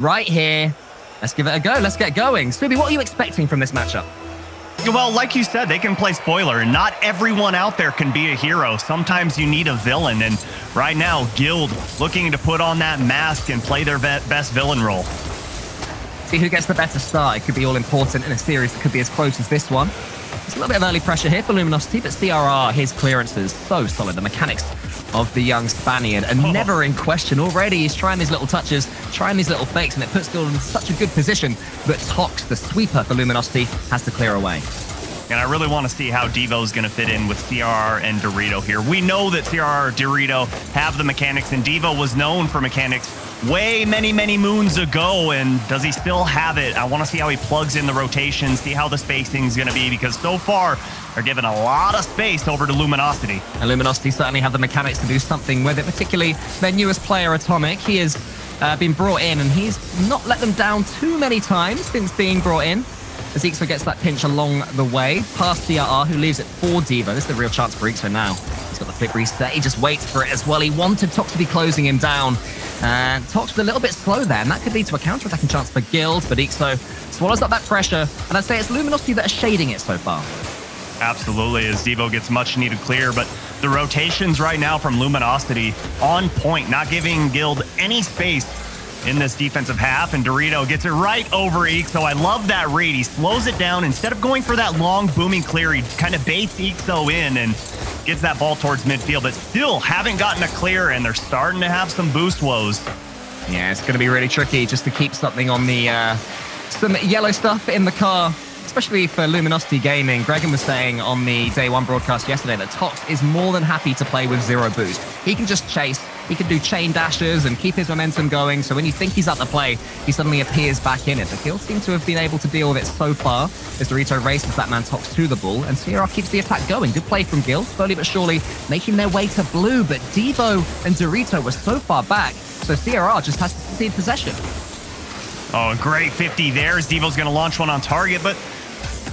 right here. Let's give it a go. Let's get going. Scooby, what are you expecting from this matchup? Well, like you said, they can play spoiler, and not everyone out there can be a hero. Sometimes you need a villain, and right now, Guild looking to put on that mask and play their best villain role. See who gets the better start. It could be all important in a series that could be as close as this one. It's a little bit of early pressure here for Luminosity, but CRR, his clearances, so solid. The mechanics of the young Spaniard are never in question. Already he's trying these little touches, trying these little fakes, and it puts Guild in such a good position. But Tox, the sweeper for Luminosity, has to clear away. And I really want to see how Devo's going to fit in with CRR and Dorito here. We know that CRR, Dorito have the mechanics, and Devo was known for mechanics way many moons ago. And does he still have it? I want to see how he plugs in the rotation, see how the spacing is going to be, because so far they're giving a lot of space over to Luminosity. And Luminosity certainly have the mechanics to do something with it, particularly their newest player, Atomic. He has been brought in, and he's not let them down too many times since being brought in. As Ixo gets that pinch along the way, past CRR, who leaves it for Devo. This is the real chance for Ixo now. He's got the flip reset. He just waits for it as well. He wanted Tox to be closing him down. And Tox was a little bit slow there, and that could lead to a counter-attacking chance for Guild, but Ixo swallows up that pressure. And I'd say it's Luminosity that are shading it so far. Absolutely, as Devo gets much needed clear, but the rotations right now from Luminosity on point, not giving Guild any space in this defensive half, and Dorito gets it right over Ixo. I love that read. He slows it down. Instead of going for that long booming clear, he kind of baits Ixo in and gets that ball towards midfield, but still haven't gotten a clear, and they're starting to have some boost woes. Yeah, it's going to be really tricky just to keep something on the some yellow stuff in the car, especially for Luminosity Gaming. Gregan was saying on the Day 1 broadcast yesterday that Tox is more than happy to play with zero boost. He can just chase, he can do chain dashes and keep his momentum going, so when you think he's at the play, he suddenly appears back in it. The Guild seem to have been able to deal with it so far as Dorito races that man Tox to the ball, and CRR keeps the attack going. Good play from Guild, slowly but surely making their way to blue, but Devo and Dorito were so far back, so CRR just has to concede possession. Oh, great 50 there as Devo's going to launch one on target, but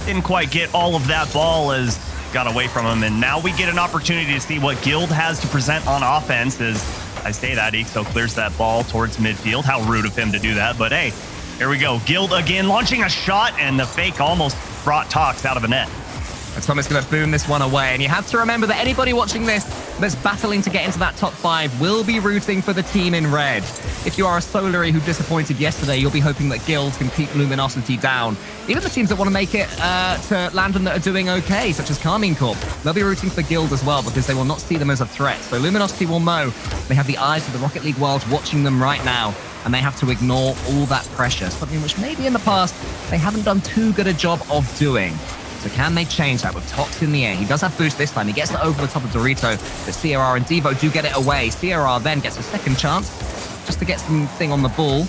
didn't quite get all of that ball as got away from him. And now we get an opportunity to see what Guild has to present on offense. As I say that, Ixo clears that ball towards midfield. How rude of him to do that, but hey, here we go. Guild again launching a shot, and the fake almost brought Tox out of the net. And Thomas going to boom this one away. And you have to remember that anybody watching this that's battling to get into that top 5 will be rooting for the team in red. If you are a Solary who disappointed yesterday, you'll be hoping that Guild can keep Luminosity down. Even the teams that want to make it to London that are doing okay, such as Carmine Corp, they'll be rooting for Guild as well because they will not see them as a threat. So Luminosity will know they have the eyes of the Rocket League world watching them right now, and they have to ignore all that pressure, something which maybe in the past they haven't done too good a job of doing. So can they change that with Tox in the air? He does have boost this time. He gets it over the top of Dorito, but CRR and Devo do get it away. CRR then gets a second chance just to get something on the ball.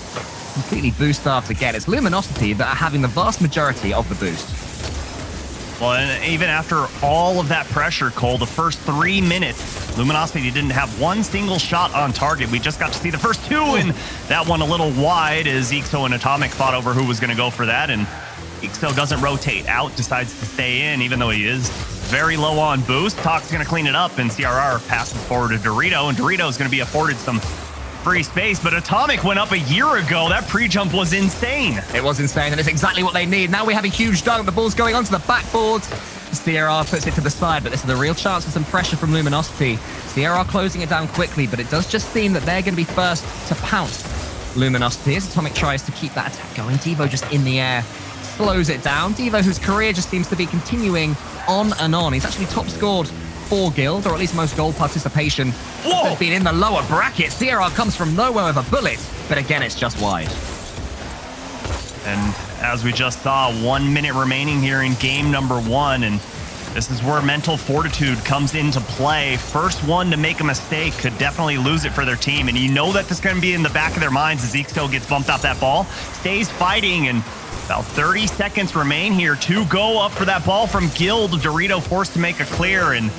Completely boost starved again. It's Luminosity that are having the vast majority of the boost. Well, and even after all of that pressure, Cole, the first 3 minutes, Luminosity didn't have one single shot on target. We just got to see the first 2, and that one a little wide as Ixo and Atomic fought over who was going to go for that, and Ixo doesn't rotate out, decides to stay in, even though he is very low on boost. Tox going to clean it up, and CRR passes forward to Dorito, and Dorito is going to be afforded some free space, but Atomic went up a year ago. That pre-jump was insane. It was insane, and it's exactly what they need. Now we have a huge dunk. The ball's going onto the backboard. CRR puts it to the side, but this is a real chance for some pressure from Luminosity. CRR closing it down quickly, but it does just seem that they're going to be first to pounce Luminosity as Atomic tries to keep that attack going. Devo just in the air slows it down. Devo, whose career just seems to be continuing on and on. He's actually top scored for Guild, or at least most goal participation. Has been in the lower bracket. CRR comes from nowhere with a bullet, but again, it's just wide. And as we just saw, 1 minute remaining here in game number 1, and this is where mental fortitude comes into play. First one to make a mistake could definitely lose it for their team, and you know that this is going to be in the back of their minds as Ixo gets bumped off that ball, stays fighting, and about 30 seconds remain here to go up for that ball from Guild. Dorito forced to make a clear, and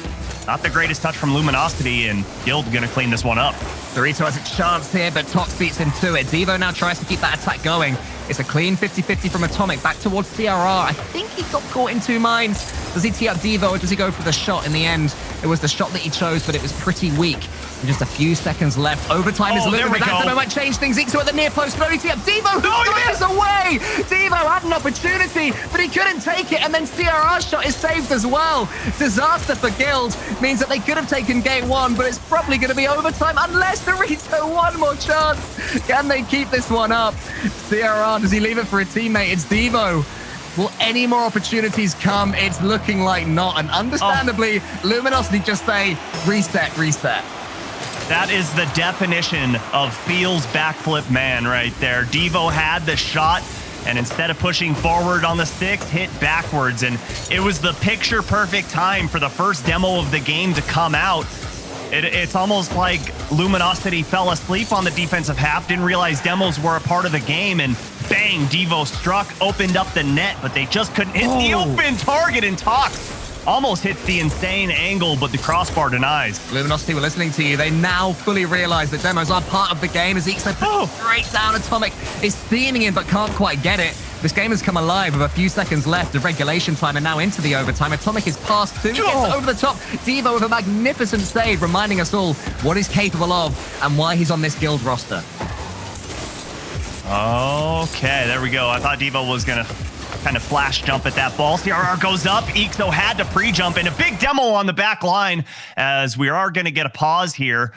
not the greatest touch from Luminosity, and Guild going to clean this one up. Dorito has a chance here, but Tox beats him to it. Devo now tries to keep that attack going. It's a clean 50-50 from Atomic back towards CRR. I think he got caught in 2 minds. Does he tee up Devo, or does he go for the shot in the end? It was the shot that he chose, but it was pretty weak. Just a few seconds left. Overtime is looking, but that might change things. Ixo at the near post can only tee up Devo, who drives away. Devo had an opportunity, but he couldn't take it, and then CRR's shot is saved as well. Disaster for Guild means that they could have taken game one, but it's probably going to be overtime unless Dorito one more chance. Can they keep this one up? CRR, does he leave it for a teammate? It's Devo. Will any more opportunities come? It's looking like not, and understandably, Luminosity just say, reset, reset. That is the definition of feels backflip man right there. Devo had the shot, and instead of pushing forward on the sticks, hit backwards. And it was the picture-perfect time for the first demo of the game to come out. It's almost like Luminosity fell asleep on the defensive half, didn't realize demos were a part of the game, and bang, Devo struck, opened up the net, but they just couldn't hit the open target, and Tox almost hits the insane angle, but the crossbar denies. Luminosity, we're listening to you. They now fully realize that demos are part of the game as Ixo puts straight down. Atomic is steaming in but can't quite get it. This game has come alive with a few seconds left of regulation time and now into the overtime. Atomic is past two, gets over the top. Devo with a magnificent save, reminding us all what he's capable of and why he's on this Guild roster. Okay, there we go. I thought Devo was going to kind of flash jump at that ball. CRR goes up. Ixo had to pre-jump, and a big demo on the back line as we are going to get a pause here.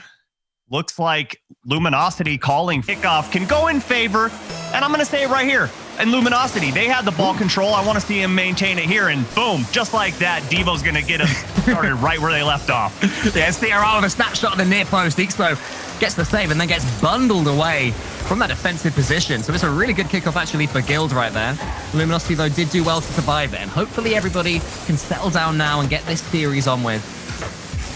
Looks like Luminosity calling kickoff can go in favor, and I'm going to say it right here. And Luminosity, they had the ball control. I want to see him maintain it here, and boom, just like that, Devo's going to get him started right where they left off. Yeah, CRR with a snapshot of the near post. Ixo gets the save and then gets bundled away from that defensive position. So it's a really good kickoff actually for Guild right there. Luminosity, though, did do well to survive it, and hopefully everybody can settle down now and get this series on with.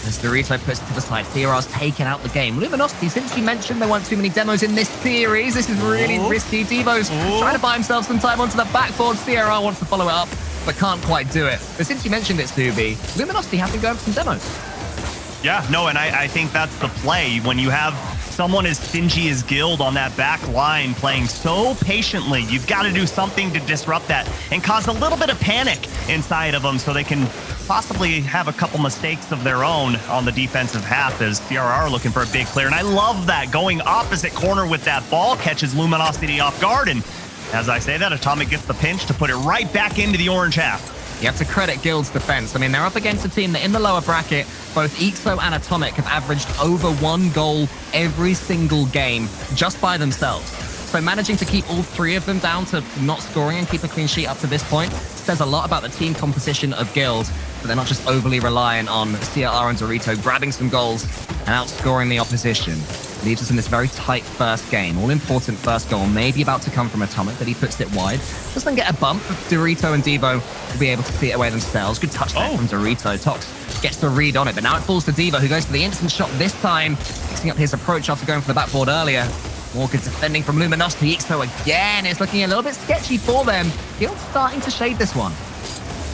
As Dorito puts it to the side, CRR's taken out the game. Luminosity, since you mentioned there weren't too many demos in this series, this is really risky. Devo's trying to buy himself some time onto the backboard. CRR wants to follow it up, but can't quite do it. But since you mentioned it, Subi, Luminosity have been going for some demos. Yeah, no, and I think that's the play. When you have someone as stingy as Guild on that back line playing so patiently, you've got to do something to disrupt that and cause a little bit of panic inside of them so they can possibly have a couple mistakes of their own on the defensive half as CRR looking for a big clear. And I love that going opposite corner with that ball catches Luminosity off guard. And as I say that, Atomic gets the pinch to put it right back into the orange half. You have to credit Guild's defense. I mean, they're up against a team that in the lower bracket, both Ixo and Atomic have averaged over 1 goal every single game just by themselves. So managing to keep all three of them down to not scoring and keep a clean sheet up to this point says a lot about the team composition of Guild, but they're not just overly reliant on CRR and Dorito grabbing some goals and outscoring the opposition. Leaves us in this very tight first game. All-important first goal, maybe about to come from Atomic, but he puts it wide. Does then get a bump. Dorito and Devo will be able to see it away themselves. Good touch there from Dorito. Tox gets the read on it, but now it falls to Devo, who goes for the instant shot this time, mixing up his approach after going for the backboard earlier. More good defending from Luminosity. Ixo again is looking a little bit sketchy for them. Guild's starting to shade this one.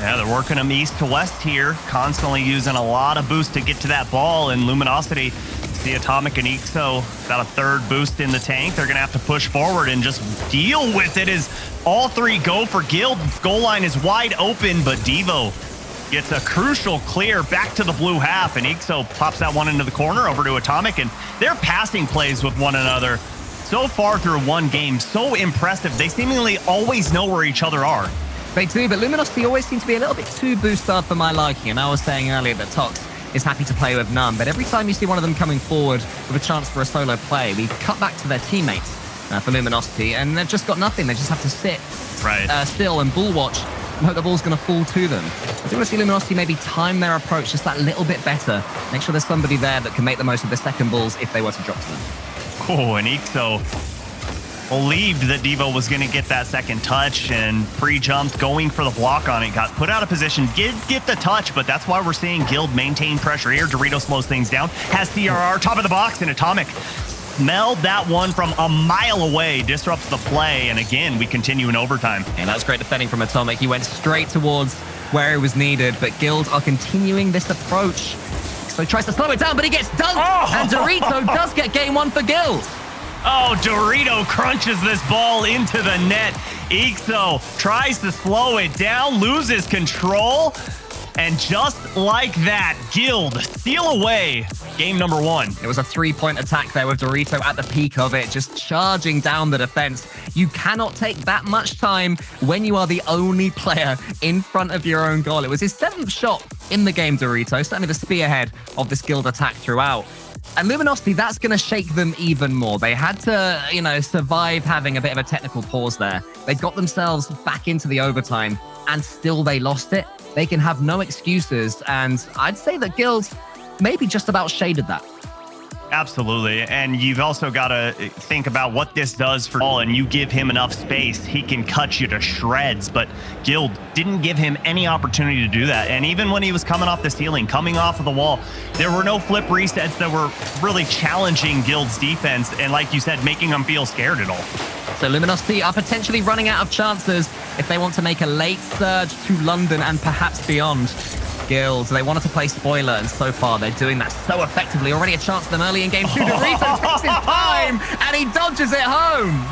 Yeah, they're working them east to west here, constantly using a lot of boost to get to that ball, and Luminosity, the Atomic and Ixo got a third boost in the tank. They're going to have to push forward and just deal with it as all three go for Guild. Goal line is wide open, but Devo gets a crucial clear back to the blue half, and Ixo pops that one into the corner over to Atomic, and they're passing plays with one another. So far through one game, so impressive. They seemingly always know where each other are. They do, but Luminosity always seem to be a little bit too boosted for my liking, and I was saying earlier that Tox is happy to play with none, but every time you see one of them coming forward with a chance for a solo play, we cut back to their teammates for Luminosity, and they've just got nothing. They just have to sit still and bull watch and hope the ball's going to fall to them. I do want to see Luminosity maybe time their approach just that little bit better. Make sure there's somebody there that can make the most of the second balls if they were to drop to them. Oh, and Ixo believed that Devo was going to get that second touch and pre-jumped, going for the block on it. Got put out of position, did get the touch, but that's why we're seeing Guild maintain pressure here. Dorito slows things down, has CRR top of the box, and Atomic smelled that one from a mile away, disrupts the play, and again, we continue in overtime. And that's great defending from Atomic. He went straight towards where it was needed, but Guild are continuing this approach. So he tries to slow it down, but he gets dunked, and Dorito does get game one for Guild. Oh, Dorito crunches this ball into the net. Ixo tries to slow it down, loses control. And just like that, Guild steal away game number 1. It was a 3-point attack there with Dorito at the peak of it, just charging down the defense. You cannot take that much time when you are the only player in front of your own goal. It was his 7th shot in the game, Dorito, certainly the spearhead of this Guild attack throughout. And Luminosity, that's going to shake them even more. They had to, survive having a bit of a technical pause there. They got themselves back into the overtime, and still they lost it. They can have no excuses, and I'd say that Guild maybe just about shaded that. Absolutely, and you've also got to think about what this does for Paul, and you give him enough space, he can cut you to shreds, but Guild didn't give him any opportunity to do that, and even when he was coming off the ceiling, coming off of the wall, there were no flip resets that were really challenging Guild's defense, and like you said, making them feel scared at all. So Luminosity are potentially running out of chances if they want to make a late surge to London and perhaps beyond. Guild, they wanted to play spoiler, and so far they're doing that so effectively. Already a chance for them early in game 2. Dorito takes his time, and he dodges it home.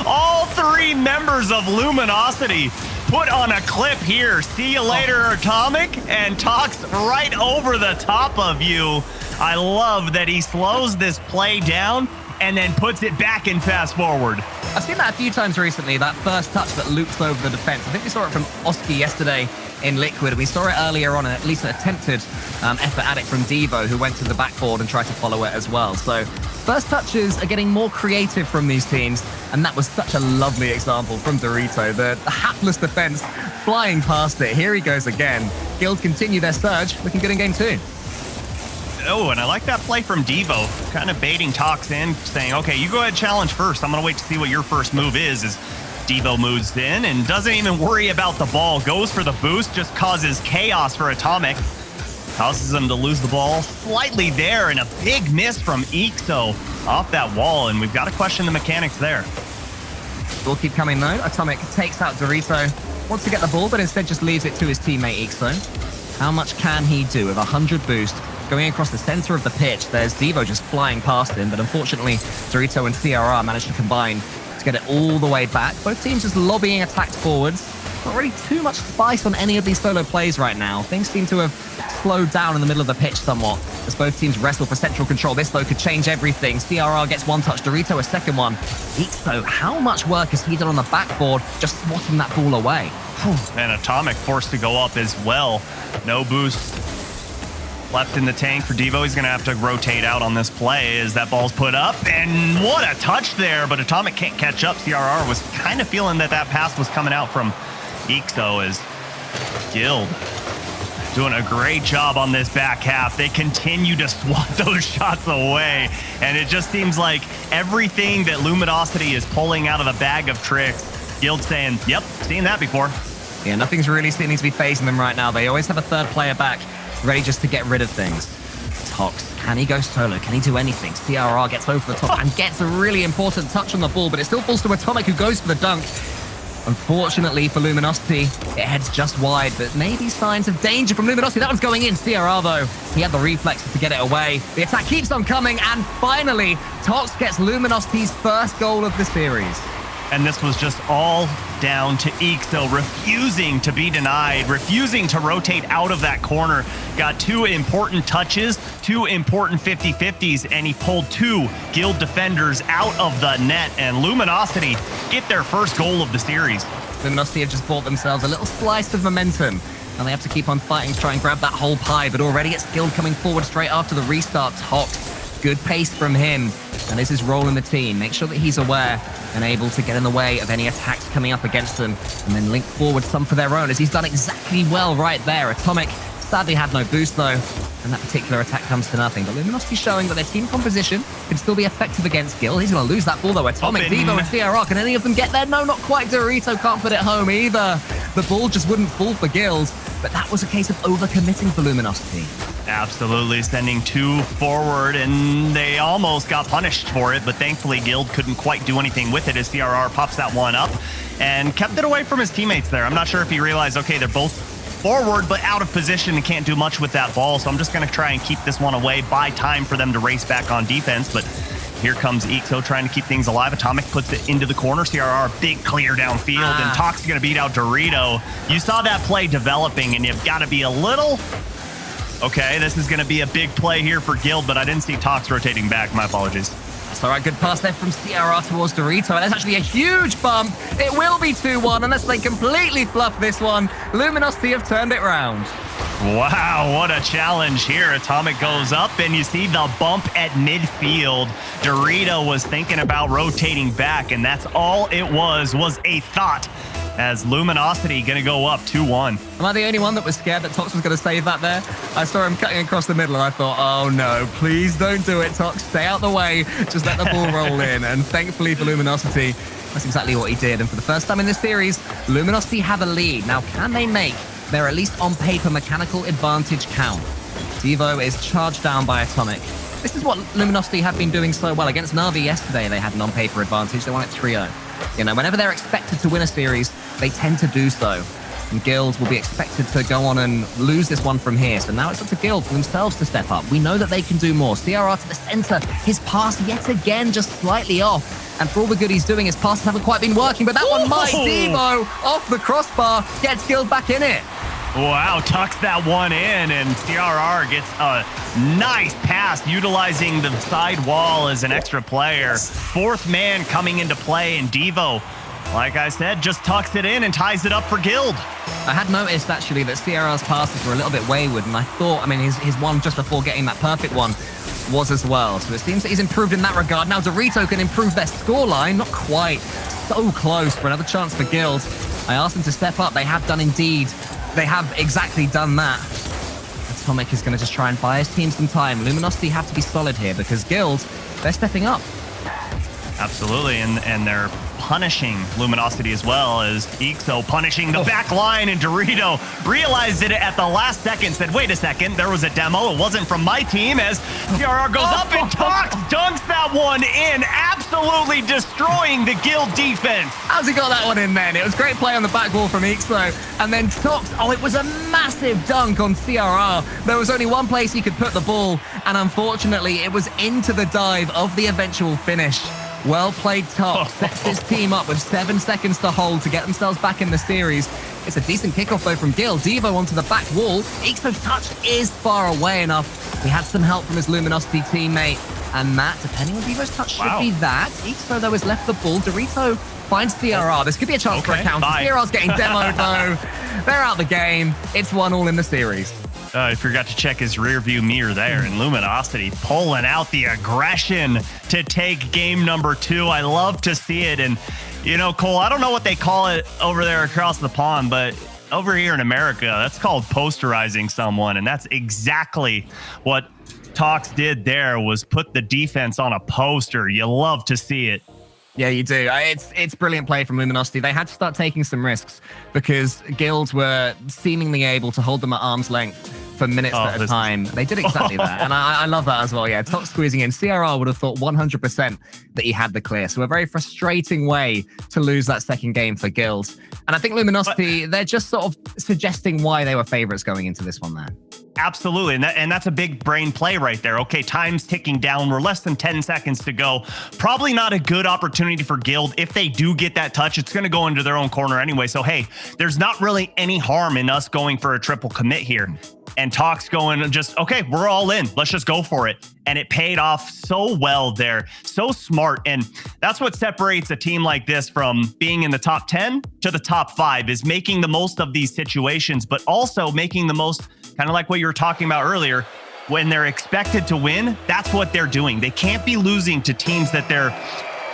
All 3 members of Luminosity put on a clip here. See you later, Atomic, and talks right over the top of you. I love that he slows this play down and then puts it back in fast forward. I've seen that a few times recently, that first touch that loops over the defense. I think we saw it from Oski yesterday in Liquid. We saw it earlier on, and at least an attempted effort at it from Devo, who went to the backboard and tried to follow it as well. So first touches are getting more creative from these teams, and that was such a lovely example from Dorito. The hapless defense flying past it. Here he goes again. Guild continue their surge, looking good in game 2. Oh, and I like that play from Devo, kind of baiting Tox in, saying, okay, you go ahead, challenge first. I'm going to wait to see what your first move is, as Devo moves in and doesn't even worry about the ball, goes for the boost, just causes chaos for Atomic. Causes him to lose the ball slightly there, and a big miss from Ixo off that wall, and we've got to question the mechanics there. Will keep coming though. Atomic takes out Dorito, wants to get the ball, but instead just leaves it to his teammate Ixo. How much can he do with 100 boost? Going across the center of the pitch, there's Devo just flying past him, but unfortunately, Dorito and CRR managed to combine to get it all the way back. Both teams just lobbying attacks forwards. Not really too much spice on any of these solo plays right now. Things seem to have slowed down in the middle of the pitch somewhat as both teams wrestle for central control. This, though, could change everything. CRR gets one touch, Dorito a second one. Ixo, how much work has he done on the backboard just swatting that ball away? And Atomic forced to go up as well. No boost left in the tank for Devo. He's going to have to rotate out on this play as that ball's put up. And what a touch there, but Atomic can't catch up. CRR was kind of feeling that pass was coming out from Ixo as Guild doing a great job on this back half. They continue to swat those shots away, and it just seems like everything that Luminosity is pulling out of the bag of tricks, Guild saying, yep, seen that before. Yeah, nothing's really seeming to be phasing them right now. They always have a third player back, ready just to get rid of things. Tox, can he go solo? Can he do anything? CRR gets over the top and gets a really important touch on the ball, but it still falls to Atomic, who goes for the dunk. Unfortunately for Luminosity, it heads just wide, but maybe signs of danger from Luminosity. That one's going in. CRR, though, he had the reflexes to get it away. The attack keeps on coming, and finally, Tox gets Luminosity's first goal of the series. And this was just all down to Ixo refusing to be denied, refusing to rotate out of that corner. Got 2 important touches, 2 important 50-50s, and he pulled 2 Guild defenders out of the net. And Luminosity get their first goal of the series. Luminosity have just bought themselves a little slice of momentum, and they have to keep on fighting to try and grab that whole pie. But already it's Guild coming forward straight after the restart. Tox, good pace from him. And this is rolling the team. Make sure that he's aware and able to get in the way of any attacks coming up against them, and then link forward some for their own, as he's done exactly well right there. Atomic sadly had no boost though, and that particular attack comes to nothing. But Luminosity showing that their team composition can still be effective against Guild. He's going to lose that ball though. Atomic, Devo, and CRR. Can any of them get there? No, not quite. Dorito can't put it home either. The ball just wouldn't fall for Guild, but that was a case of overcommitting for Luminosity. Absolutely, sending 2 forward, and they almost got punished for it, but thankfully Guild couldn't quite do anything with it as CRR pops that one up and kept it away from his teammates there. I'm not sure if he realized, okay, they're both forward but out of position and can't do much with that ball, so I'm just going to try and keep this one away, buy time for them to race back on defense, but Here comes Ixo trying to keep things alive. Atomic puts it into the corner. CRR, big clear downfield, and Tox is going to beat out Dorito. You saw that play developing, and you've got to be a little... Okay, this is going to be a big play here for Guild, but I didn't see Tox rotating back. My apologies. That's all right, good pass there from CRR towards Dorito. And that's actually a huge bump. It will be 2-1 unless they completely fluff this one. Luminosity have turned it round. Wow, what a challenge here. Atomic goes up, and you see the bump at midfield. Dorito was thinking about rotating back, and that's all it was a thought, as Luminosity going to go up 2-1. Am I the only one that was scared that Tox was going to save that there? I saw him cutting across the middle, and I thought, oh no, please don't do it, Tox. Stay out the way. Just let the ball roll in. And thankfully for Luminosity, that's exactly what he did. And for the first time in this series, Luminosity have a lead. Now, can they make their, at least on paper, mechanical advantage count? Devo is charged down by Atomic. This is what Luminosity have been doing so well. Against Na'Vi yesterday, they had an on-paper advantage. They won it 3-0. You know, whenever they're expected to win a series, they tend to do so. And Guild will be expected to go on and lose this one from here. So now it's up to Guild for themselves to step up. We know that they can do more. CRR to the center. His pass yet again just slightly off. And for all the good he's doing, his passes haven't quite been working. But that one might. Devo off the crossbar gets Guild back in it. Wow, tucks that one in, and CRR gets a nice pass utilizing the side wall as an extra player. Fourth man coming into play, and Devo, like I said, just tucks it in and ties it up for Guild. I had noticed, actually, that CRR's passes were a little bit wayward, and I thought, I mean, his one just before getting that perfect one was as well. So it seems that he's improved in that regard. Now Dorito can improve their scoreline. Not quite. So close for another chance for Guild. I asked them to step up. They have done indeed. They have exactly done that. Atomic is going to just try and buy his team some time. Luminosity have to be solid here because Guild, they're stepping up. Absolutely, and they're punishing Luminosity as well, as Ixo punishing the back line, and Dorito realized it at the last second, said, wait a second, there was a demo, it wasn't from my team, as CRR goes up and Tox dunks that one in, absolutely destroying the Guild defense. How's he got that one in then? It was great play on the back wall from Ixo, and then Tox, oh, it was a massive dunk on CRR. There was only one place he could put the ball, and unfortunately, it was into the dive of the eventual finish. Well played, Tox. Sets his team up with 7 seconds to hold to get themselves back in the series. It's a decent kickoff, though, from Guild. Devo onto the back wall. Ixo's touch is far away enough. He had some help from his Luminosity teammate. And that, depending on Devo's touch, should be that. Ixo, though, has left the ball. Dorito finds CRR. This could be a chance for a counter. CRR's getting demoed, though. They're out the game. It's 1-1 in the series. I forgot to check his rear view mirror there, and Luminosity pulling out the aggression to take game number 2. I love to see it. And, you know, Cole, I don't know what they call it over there across the pond, but over here in America, that's called posterizing someone. And that's exactly what Tox did there, was put the defense on a poster. You love to see it. Yeah, you do. It's brilliant play from Luminosity. They had to start taking some risks because Guilds were seemingly able to hold them at arm's length for minutes at a time. They did exactly that. And I love that as well. Yeah, Tox squeezing in. CRR would have thought 100% that he had the clear. So a very frustrating way to lose that second game for Guilds. And I think Luminosity, they're just sort of suggesting why they were favorites going into this one there. Absolutely, and that's a big brain play right there. Okay, time's ticking down. We're less than 10 seconds to go. Probably not a good opportunity for Guild. If they do get that touch, it's going to go into their own corner anyway. So, hey, there's not really any harm in us going for a triple commit here. And Tox going just, okay, we're all in. Let's just go for it. And it paid off so well there. So smart. And that's what separates a team like this from being in the top 10 to the top 5, is making the most of these situations, but also making the most, kind of like what you were talking about earlier, when they're expected to win, that's what they're doing. They can't be losing to teams that they're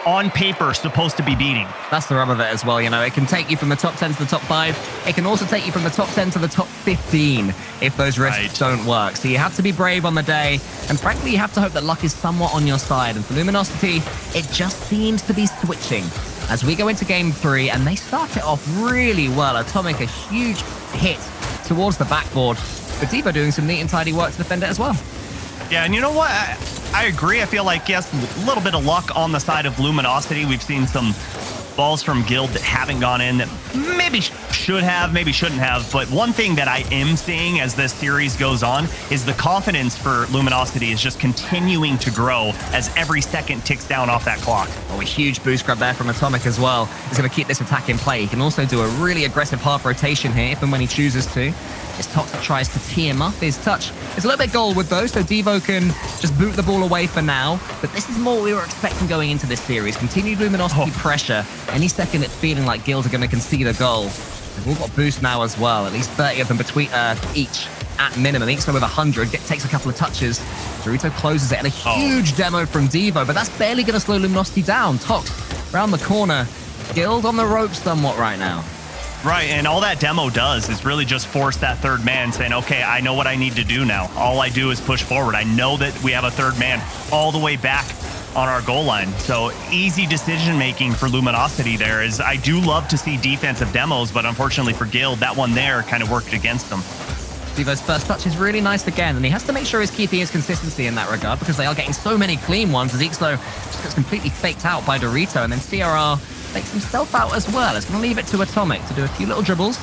on paper supposed to be beating. That's the rub of it as well. You know, it can take you from the top 10 to the top 5. It can also take you from the top 10 to the top 15 if those risks don't work. So you have to be brave on the day. And frankly, you have to hope that luck is somewhat on your side. And for Luminosity, it just seems to be switching as we go into game 3, and they start it off really well. Atomic, a huge hit towards the backboard. But Devo doing some neat and tidy work to defend it as well. Yeah, and you know what? I agree. I feel like, yes, a little bit of luck on the side of Luminosity. We've seen some balls from Guild that haven't gone in that maybe should have, maybe shouldn't have. But one thing that I am seeing as this series goes on is the confidence for Luminosity is just continuing to grow as every second ticks down off that clock. Oh, a huge boost grab there from Atomic as well. He's going to keep this attack in play. He can also do a really aggressive half rotation here if and when he chooses to. As Toxic tries to tee him up, his touch is a little bit gold with those, so Devo can just boot the ball away for now. But this is more what we were expecting going into this series. Continued Luminosity pressure. Any second it's feeling like Guild are going to concede a goal. They've all got boost now as well, at least 30 of them between each at minimum. Each with 100, takes a couple of touches. Dorito closes it, and a huge demo from Devo, but that's barely going to slow Luminosity down. Tox around the corner. Guild on the ropes somewhat right now. Right, and all that demo does is really just force that third man saying, okay, I know what I need to do now. All I do is push forward. I know that we have a third man all the way back on our goal line. So easy decision-making for Luminosity there is I do love to see defensive demos, but unfortunately for Guild, that one there kind of worked against them. Devo's first touch is really nice again, and he has to make sure he's keeping his consistency in that regard because they are getting so many clean ones as Ixo just gets completely faked out by Dorito, and then CRR makes himself out as well. It's going to leave it to Atomic to do a few little dribbles.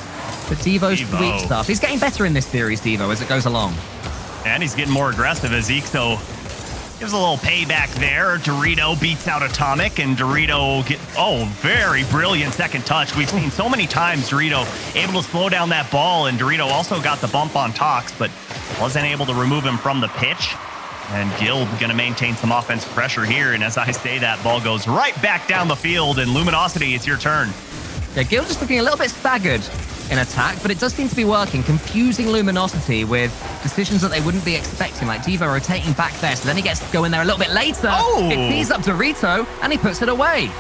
But Devo's weak stuff. He's getting better in this series, Devo, as it goes along. And he's getting more aggressive as Ixo gives a little payback there. Dorito beats out Atomic, and Dorito very brilliant second touch. We've seen so many times Dorito able to slow down that ball, and Dorito also got the bump on Tox, but wasn't able to remove him from the pitch. And Guild going to maintain some offensive pressure here. And as I say, that ball goes right back down the field. And Luminosity, it's your turn. Yeah, Guild just looking a little bit staggered in attack, but it does seem to be working, confusing Luminosity with decisions that they wouldn't be expecting, like Devo rotating back there. So then he gets to go in there a little bit later. It tees up Dorito, and he puts it away.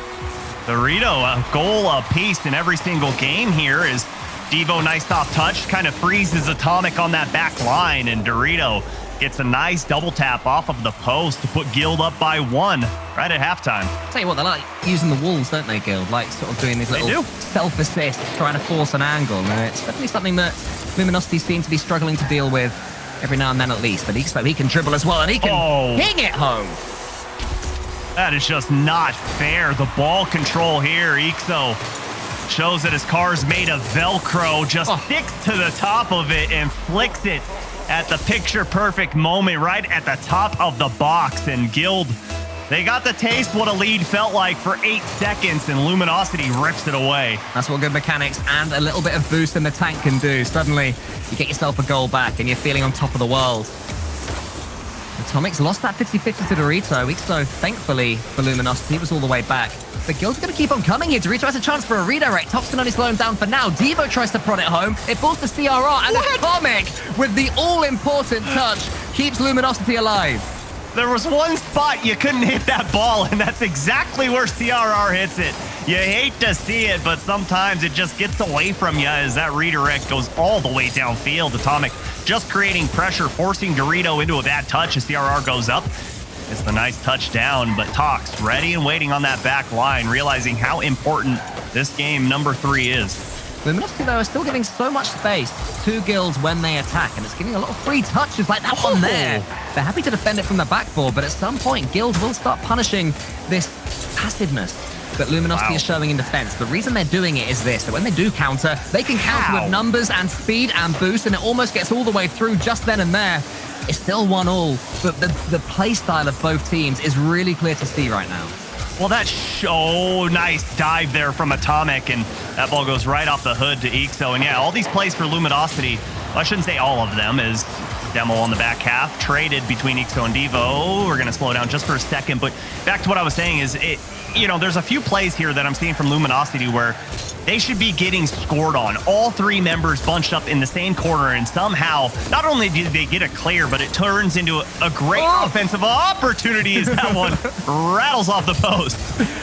Dorito, a goal apiece in every single game here is Devo, nice soft touch, kind of freezes Atomic on that back line, and Dorito gets a nice double tap off of the post to put Guild up by 1 right at halftime. Tell you what, they like using the walls, don't they, Guild? Like sort of doing these little self-assist, trying to force an angle. And it's definitely something that Luminosity seem to be struggling to deal with every now and then at least. But he can dribble as well, and he can ping it home. That is just not fair. The ball control here, Ixo shows that his car's made of Velcro, just sticks to the top of it and flicks it at the picture-perfect moment right at the top of the box. And Guild, they got the taste what a lead felt like for 8 seconds, and Luminosity rips it away. That's what good mechanics and a little bit of boost in the tank can do. Suddenly, you get yourself a goal back, and you're feeling on top of the world. Atomic's lost that 50-50 to Dorito. Ixo, thankfully for Luminosity, was all the way back. But Guild's going to keep on coming here. Dorito has a chance for a redirect. Tops can only slow him down for now. Devo tries to prod it home. It falls to CRR, and Atomic, with the all-important touch, keeps Luminosity alive. There was one spot you couldn't hit that ball, and that's exactly where CRR hits it. You hate to see it, but sometimes it just gets away from you as that redirect goes all the way downfield. Atomic just creating pressure, forcing Dorito into a bad touch as CRR goes up. It's the nice touchdown, but Tox ready and waiting on that back line, realizing how important this game number 3 is. Luminosity, though, are still giving so much space to Guilds when they attack, and it's giving a lot of free touches like that one there. They're happy to defend it from the backboard, but at some point, Guild will start punishing this passiveness that Luminosity is showing in defense. The reason they're doing it is this, that when they do counter, they can counter with numbers and speed and boost, and it almost gets all the way through just then and there. It's still 1-1, but the play style of both teams is really clear to see right now. Well, that's nice dive there from Atomic, and that ball goes right off the hood to Ixo. And yeah, all these plays for Luminosity, well, I shouldn't say all of them, is demo on the back half, traded between Ixo and Devo. We're going to slow down just for a second, but back to what I was saying is, there's a few plays here that I'm seeing from Luminosity where they should be getting scored on. All 3 members bunched up in the same corner, and somehow, not only do they get a clear, but it turns into a great offensive opportunity as that one rattles off the post.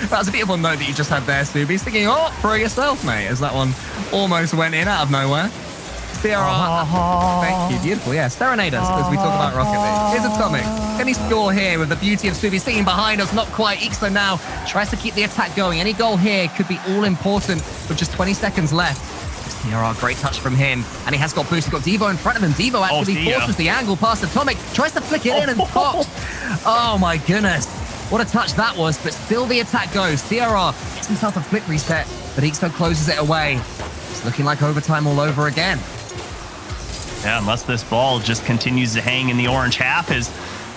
That was a beautiful note that you just had there, Subi. Thinking, for yourself, mate, as that one almost went in out of nowhere. CRR, thank you, beautiful, yeah. Serenade us as we talk about Rocket League. Here's Atomic. Can he score here with the beauty of Subi sitting behind us? Not quite. Ixo now tries to keep the attack going. Any goal here could be all important with just 20 seconds left. CRR, great touch from him. And he has got boost. He's got Devo in front of him. Devo actually forces the angle past Atomic. Tries to flick it in and pops. Oh my goodness. What a touch that was, but still the attack goes. CRR himself a flip reset, but Ixo closes it away. It's looking like overtime all over again. Yeah, unless this ball just continues to hang in the orange half as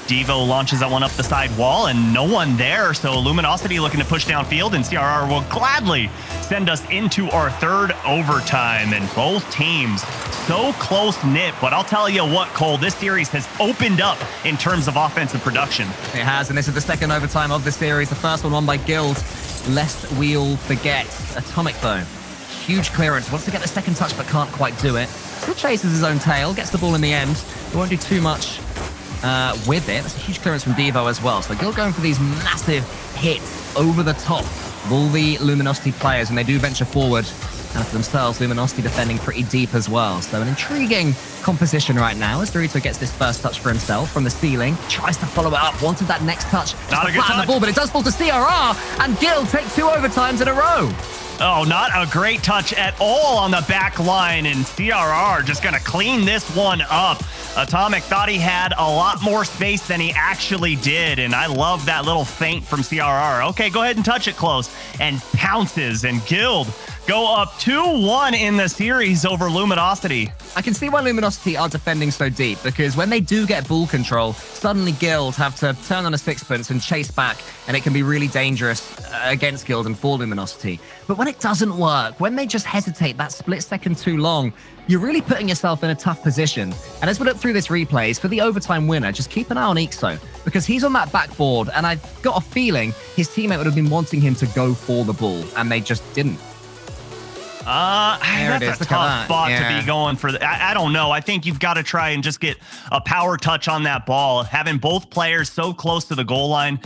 Devo launches that one up the side wall and no one there. So Luminosity looking to push downfield, and CRR will gladly send us into our third overtime. And both teams so close-knit, but I'll tell you what, Cole, this series has opened up in terms of offensive production. It has, and this is the second overtime of the series. The first one won by Guild, lest we all forget. Atomic, though. Huge clearance. Wants to get the second touch, but can't quite do it. Still chases his own tail, gets the ball in the end. He won't do too much with it. That's a huge clearance from Devo as well. So Guild going for these massive hits over the top of all the Luminosity players, and they do venture forward. And for themselves, Luminosity defending pretty deep as well. So an intriguing composition right now as Dorito gets this first touch for himself from the ceiling. Tries to follow it up, wanted that next touch. Not a good touch. The ball, but it does fall to CRR, and Guild take 2 overtimes in a row. Oh, not a great touch at all on the back line, and CRR just going to clean this one up. Atomic thought he had a lot more space than he actually did, and I love that little feint from CRR. Okay, go ahead and touch it close, and pounces, and Guild go up 2-1 in the series over Luminosity. I can see why Luminosity are defending so deep, because when they do get ball control, suddenly Guild have to turn on a sixpence and chase back, and it can be really dangerous against Guild and for Luminosity. But when it doesn't work, when they just hesitate that split second too long, you're really putting yourself in a tough position. And as we look through this replays, for the overtime winner, just keep an eye on Ixo, because he's on that backboard, and I've got a feeling his teammate would have been wanting him to go for the ball, and they just didn't. That's a tough spot to be going for. I don't know. I think you've got to try and just get a power touch on that ball. Having both players so close to the goal line,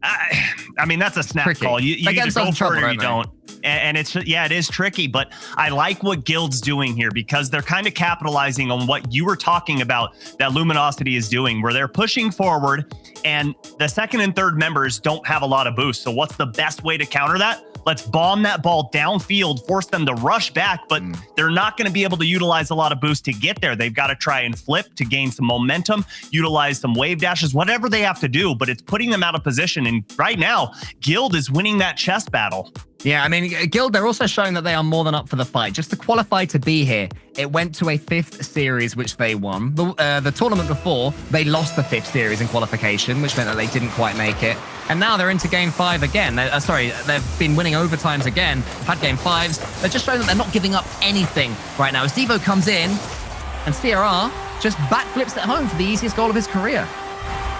I mean, that's a snap call. You either go for it or you don't. And it's, yeah, it is tricky, but I like what Guild's doing here because they're kind of capitalizing on what you were talking about that Luminosity is doing, where they're pushing forward and the second and third members don't have a lot of boost. So what's the best way to counter that? Let's bomb that ball downfield, force them to rush back, but they're not going to be able to utilize a lot of boost to get there. They've got to try and flip to gain some momentum, utilize some wave dashes, whatever they have to do, but it's putting them out of position. And right now, Guild is winning that chess battle. Yeah, I mean, Guild, they're also showing that they are more than up for the fight. Just to qualify to be here, it went to a 5th series, which they won. The tournament before, they lost the 5th series in qualification, which meant that they didn't quite make it. And now they're into Game 5 again. They've been winning overtimes again. Had Game 5s. They're just showing that they're not giving up anything right now. As Devo comes in, and CRR just backflips at home for the easiest goal of his career.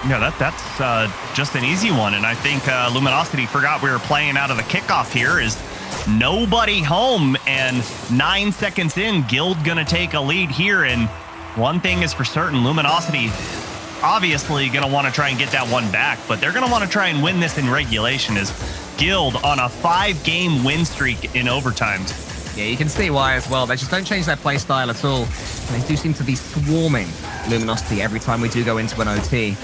Yeah, that's just an easy one. And I think Luminosity forgot we were playing out of the kickoff here. Is nobody home, and 9 seconds in, Guild gonna take a lead here. And one thing is for certain, Luminosity obviously gonna want to try and get that one back, but they're gonna want to try and win this in regulation as Guild on a 5-game win streak in overtimes. Yeah, you can see why as well. They just don't change their play style at all. And they do seem to be swarming Luminosity every time we do go into an OT.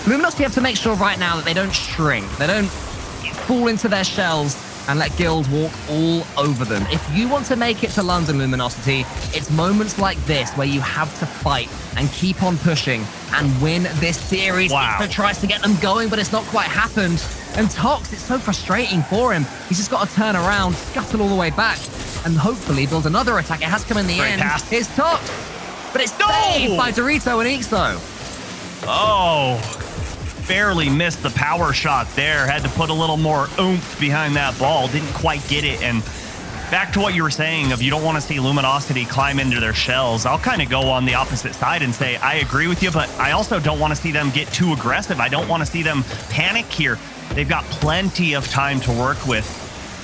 Luminosity have to make sure right now that they don't shrink. They don't fall into their shells and let Guild walk all over them. If you want to make it to London, Luminosity, it's moments like this where you have to fight and keep on pushing and win this series. Wow. Ixo tries to get them going, but it's not quite happened. And Tox, it's so frustrating for him. He's just got to turn around, scuttle all the way back, and hopefully build another attack. It has come in the end. Pass. Here's Tox, but it's saved by Dorito and Ixo. Oh, barely missed the power shot there. Had to put a little more oomph behind that ball. Didn't quite get it. And back to what you were saying of you don't want to see Luminosity climb into their shells. I'll kind of go on the opposite side and say I agree with you, but I also don't want to see them get too aggressive. I don't want to see them panic here. They've got plenty of time to work with.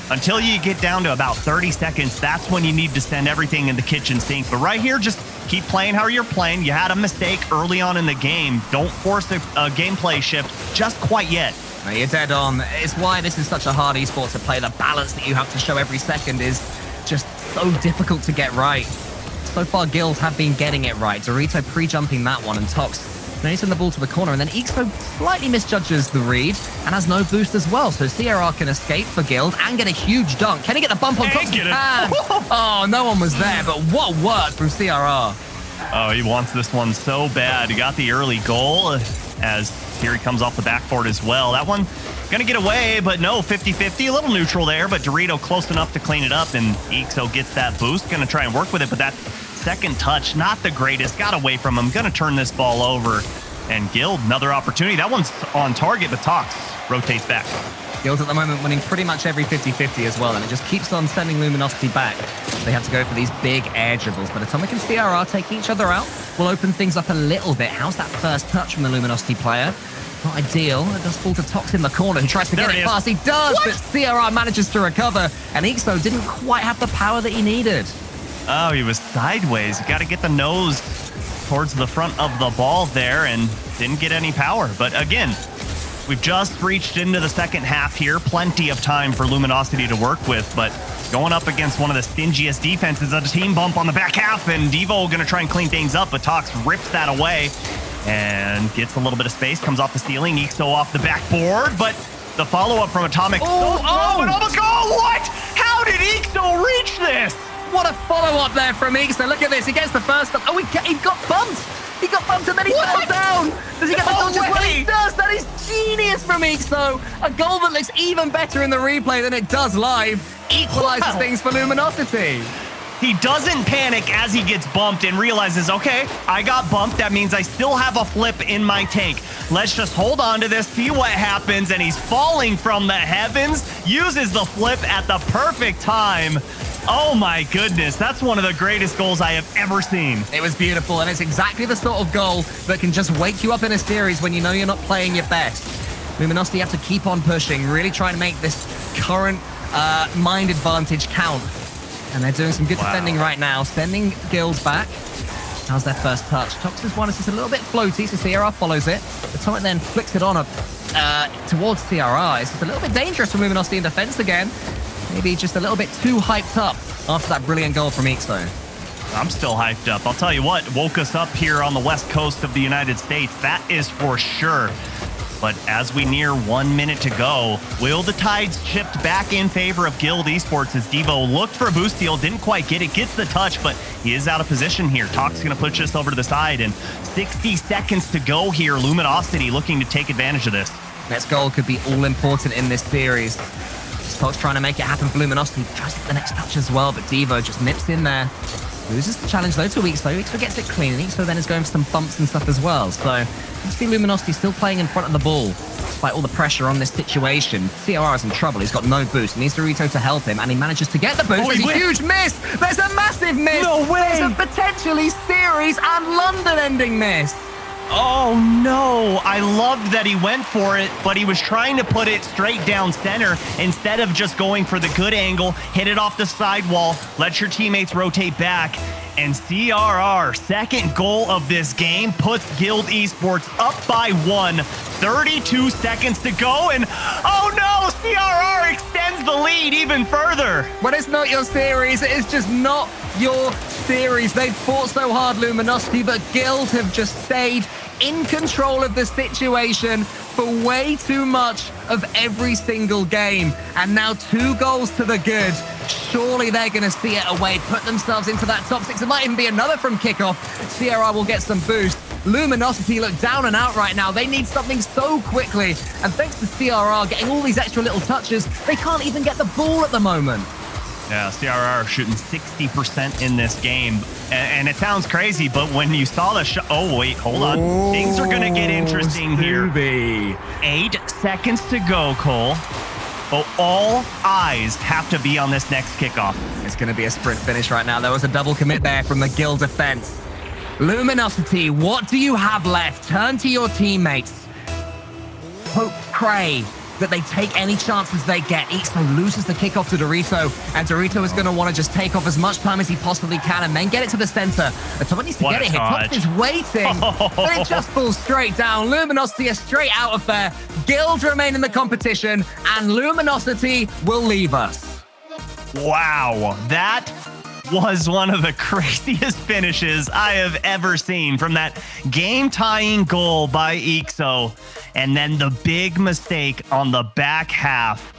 Until you get down to about 30 seconds, that's when you need to send everything in the kitchen sink. But right here, just keep playing how you're playing. You had a mistake early on in the game. Don't force a gameplay shift just quite yet. No, you're dead on. It's why this is such a hard esport to play. The balance that you have to show every second is just so difficult to get right. So far, Guild have been getting it right. Dorito pre-jumping that one, and Tox they send the ball to the corner, and then Ixo slightly misjudges the read and has no boost as well. So CRR can escape for Guild and get a huge dunk. Can he get the bump on Tox? Oh, no one was there, but what work from CRR. Oh, he wants this one so bad. He got the early goal as Here he comes off the backboard as well. That one gonna get away, but no, 50-50, a little neutral there, but Dorito close enough to clean it up, and Ixo gets that boost. Gonna try and work with it, but that second touch, not the greatest. Got away from him. Gonna turn this ball over. And Guild, another opportunity. That one's on target, but Tox rotates back. Guild at the moment winning pretty much every 50-50 as well, and it just keeps on sending Luminosity back. They have to go for these big air dribbles, but Atomic and CRR take each other out. Will open things up a little bit. How's that first touch from the Luminosity player? Not ideal. It does fall to Tox in the corner, who tries to get it past. He does, but CRR manages to recover, and Ixo didn't quite have the power that he needed. Oh, he was sideways. You got to get the nose towards the front of the ball there, and didn't get any power. But again, we've just reached into the second half here. Plenty of time for Luminosity to work with, but going up against one of the stingiest defenses, a team bump on the back half, and Devo going to try and clean things up, but Tox rips that away and gets a little bit of space, comes off the ceiling. Ixo off the backboard, but the follow-up from Atomic. But almost go. What? How did Ixo reach this? What a follow-up there from Ixo. Look at this. He gets the first up. Oh, he got bumped. He got bumped and then he fell down. Does he get the dodge as well? He does. That is genius from Ixo. A goal that looks even better in the replay than it does live. Equalizes things for Luminosity. He doesn't panic as he gets bumped and realizes, okay, I got bumped. That means I still have a flip in my tank. Let's just hold on to this, see what happens. And he's falling from the heavens, uses the flip at the perfect time. Oh my goodness, that's one of the greatest goals I have ever seen. It was beautiful, and it's exactly the sort of goal that can just wake you up in a series when you know you're not playing your best. Luminosity have to keep on pushing, really trying to make this current mind advantage count. And they're doing some good defending right now, sending Guilds back. How's their first touch? Tox's one is just a little bit floaty, so CRR follows it. Atomic then flicks it on up towards CRR. It's just a little bit dangerous for Luminosity in defense again. Maybe just a little bit too hyped up after that brilliant goal from Ixo. I'm still hyped up. I'll tell you what, woke us up here on the west coast of the United States. That is for sure. But as we near 1 minute to go, will the tides shift back in favor of Guild Esports as Devo looked for a boost steal, didn't quite get it, gets the touch, but he is out of position here. Tox going to push this over to the side, and 60 seconds to go here. Luminosity looking to take advantage of this. Next goal could be all important in this series. Tox trying to make it happen for Luminosity. Tries to get the next touch as well, but Devo just nips in there. Loses the challenge though to Ixo. Ixo gets it clean, and Ixo then is going for some bumps and stuff as well. So you see Luminosity still playing in front of the ball, despite all the pressure on this situation. CRR is in trouble. He's got no boost. He needs Dorito to help him, and he manages to get the boost. There's a huge miss. There's a massive miss. No way. There's a potentially series and London-ending miss. Oh no, I loved that he went for it, but he was trying to put it straight down center instead of just going for the good angle, hit it off the sidewall, let your teammates rotate back. And CRR, second goal of this game, puts Guild Esports up by 1. 32 seconds to go, and oh no, CRR extends the lead even further. When it's not your series, it is just not your series. They've fought so hard, Luminosity, but Guild have just stayed in control of the situation for way too much of every single game. And now 2 goals to the good. Surely they're going to see it away, put themselves into that top 6. It might even be another from kickoff. CRR will get some boost. Luminosity look down and out right now. They need something so quickly. And thanks to CRR getting all these extra little touches, they can't even get the ball at the moment. Yeah, CRR shooting 60% in this game. And it sounds crazy, but when you saw the shot... Oh, wait, hold on. Things are going to get interesting here. 8 seconds to go, Cole. But all eyes have to be on this next kickoff. It's going to be a sprint finish right now. There was a double commit there from the Guild defense. Luminosity, what do you have left? Turn to your teammates. Hope, pray that they take any chances they get. Ixo loses the kickoff to Dorito, and Dorito is going to want to just take off as much time as he possibly can and then get it to the center. Atomic needs to get it here. Tox is waiting, but it just falls straight down. Luminosity are straight out of there. Guild remain in the competition, and Luminosity will leave us. Wow, that was one of the craziest finishes I have ever seen, from that game-tying goal by Ixo, and then the big mistake on the back half.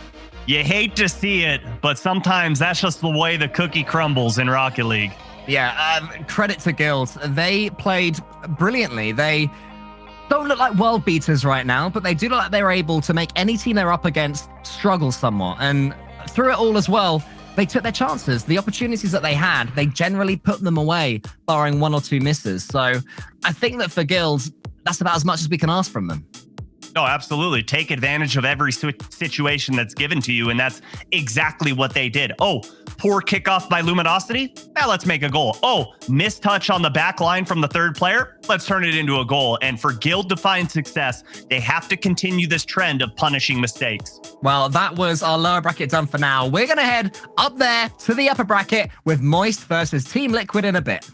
You hate to see it, but sometimes that's just the way the cookie crumbles in Rocket League. Yeah, credit to Guild. They played brilliantly. They don't look like world beaters right now, but they do look like they're able to make any team they're up against struggle somewhat. And through it all as well, they took their chances. The opportunities that they had, they generally put them away, barring 1 or 2 misses. So I think that for Guild, that's about as much as we can ask from them. No, absolutely. Take advantage of every situation that's given to you, and that's exactly what they did. Oh, poor kickoff by Luminosity? Now let's make a goal. Oh, missed touch on the back line from the third player? Let's turn it into a goal. And for Guild to find success, they have to continue this trend of punishing mistakes. Well, that was our lower bracket done for now. We're going to head up there to the upper bracket with Moist versus Team Liquid in a bit.